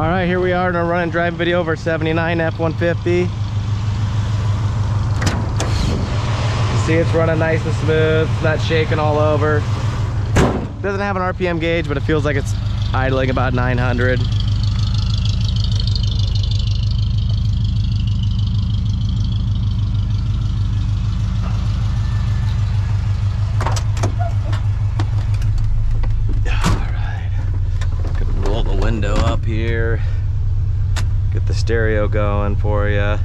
All right, here we are in a run and drive video of our 79 F150. You see it's running nice and smooth. It's not shaking all over. Doesn't have an RPM gauge, but it feels like it's idling about 900. Window up here, get the stereo going for you. I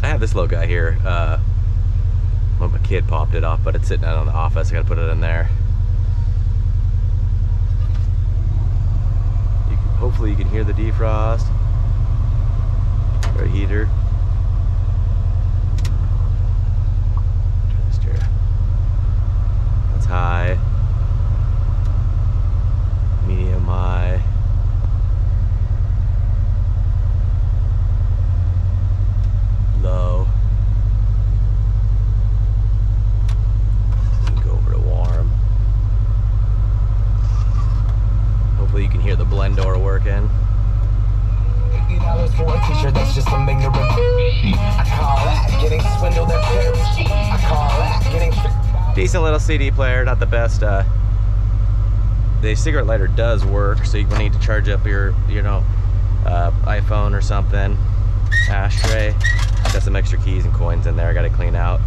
have this little guy here. Well, my kid popped it off, but it's sitting out in the office. I gotta put it in there. Hopefully you can hear the defrost or heater. High, medium high, low. Go over to warm. Hopefully you can hear the blend door working. $80 for a t-shirt, that's just some ignorant. I call that getting swindled at Paris. I call that getting decent little CD player, not the best. The cigarette lighter does work, so you will need to charge up your, iPhone or something. Ashtray. Got some extra keys and coins in there. I got to clean out.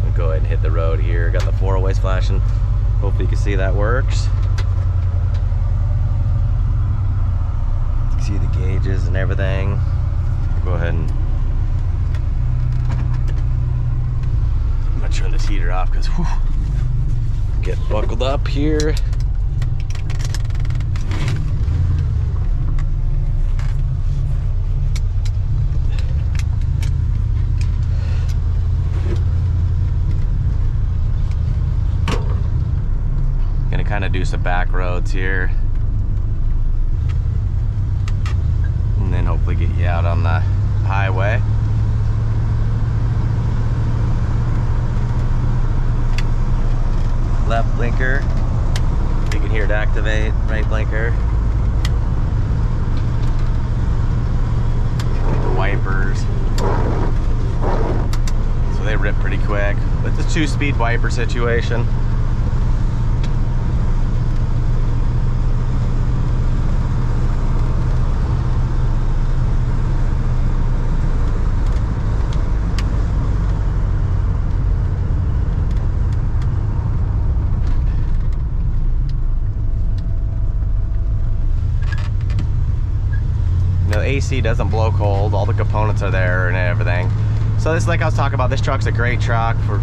We'll go ahead and hit the road here. Got the four-ways flashing. Hopefully you can see that works. You can see the gauges and everything. Go ahead and turn this heater off because get buckled up here. Gonna kind of do some back roads here and then hopefully get you out on the highway. Left blinker, you can hear it activate. Right blinker. The wipers, so they rip pretty quick. It's a 2-speed wiper situation. AC doesn't blow cold, all the components are there and everything. So this, like I was talking about, this truck's a great truck for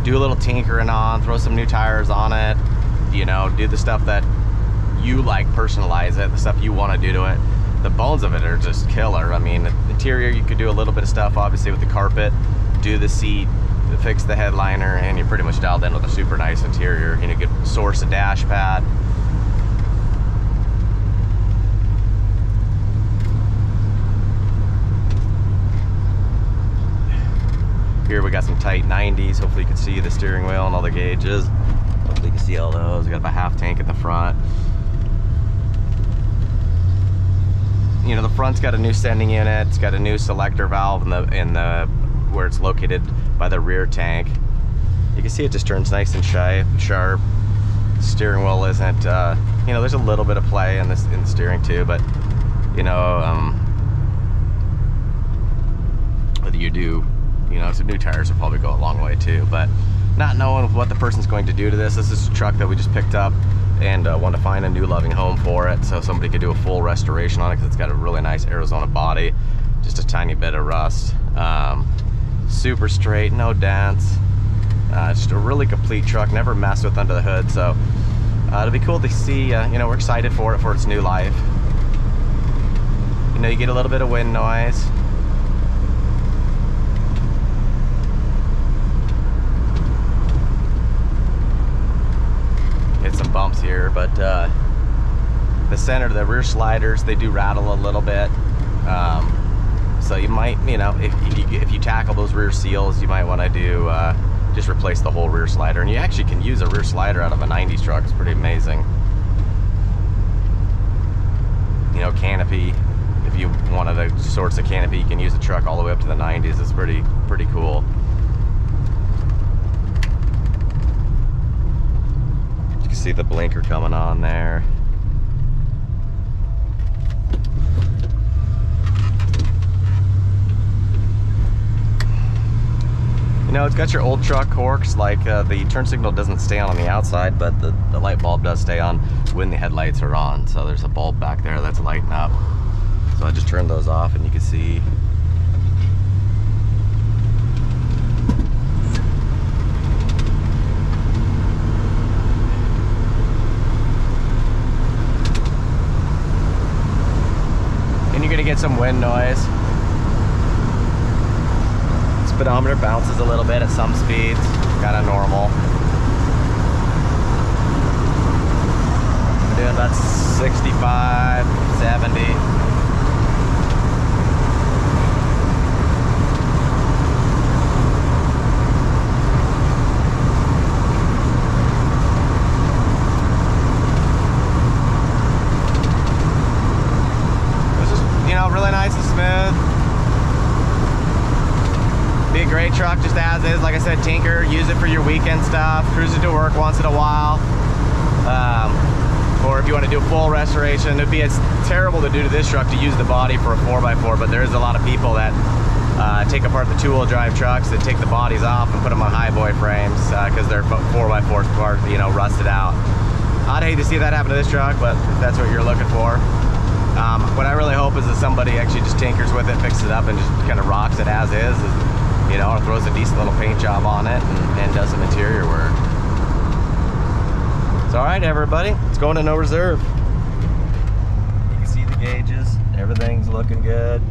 do a little tinkering on, throw some new tires on it, do the stuff that you like, personalize it, the stuff you want to do to it. The bones of it are just killer. I mean, the interior, you could do a little bit of stuff obviously with the carpet, do the seat, fix the headliner, and you're pretty much dialed in with a super nice interior. You could source a dash pad. Here we got some tight 90s. Hopefully you can see the steering wheel and all the gauges. Hopefully you can see all those. We got about half tank at the front. The front's got a new sending unit. It's got a new selector valve in the where it's located by the rear tank. You can see it just turns nice and sharp. The steering wheel isn't. There's a little bit of play in the steering too, but whether you do. Some new tires will probably go a long way too, but not knowing what the person's going to do to this. This is a truck that we just picked up and want to find a new loving home for it, so somebody could do a full restoration on it because it's got a really nice Arizona body, just a tiny bit of rust. Super straight, no dents. Just a really complete truck, never messed with under the hood, so it'll be cool to see. We're excited for it for its new life. You get a little bit of wind noise. Hit some bumps here, but the center, the rear sliders, they do rattle a little bit. So you might, you know, if you tackle those rear seals, you might want to do just replace the whole rear slider. And you actually can use a rear slider out of a 90s truck. It's pretty amazing. You know, canopy, if you wanted the sorts of canopy, you can use the truck all the way up to the 90s. It's pretty cool. You can see the blinker coming on there. You know, it's got your old truck corks, like the turn signal doesn't stay on the outside, but the light bulb does stay on when the headlights are on. So there's a bulb back there that's lighting up. So I just turned those off and you can see. And you're gonna get some wind noise. Speedometer bounces a little bit at some speeds, kind of normal. We're doing about 65, 70. It's just, you know, really nice and smooth. Be a great truck just as is. Like I said, tinker, use it for your weekend stuff, cruise it to work once in a while. Or if you want to do a full restoration, it'd be as terrible to do to this truck to use the body for a 4x4, but there is a lot of people that take apart the two-wheel drive trucks and take the bodies off and put them on highboy frames because they're 4x4s part, you know, rusted out. I'd hate to see that happen to this truck, but if that's what you're looking for. What I really hope is that somebody actually just tinkers with it, fixes it up, and just kind of rocks it as is. You know, or throws a decent little paint job on it and does some interior work. It's all right, everybody. It's going to no reserve. You can see the gauges. Everything's looking good.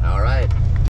All right.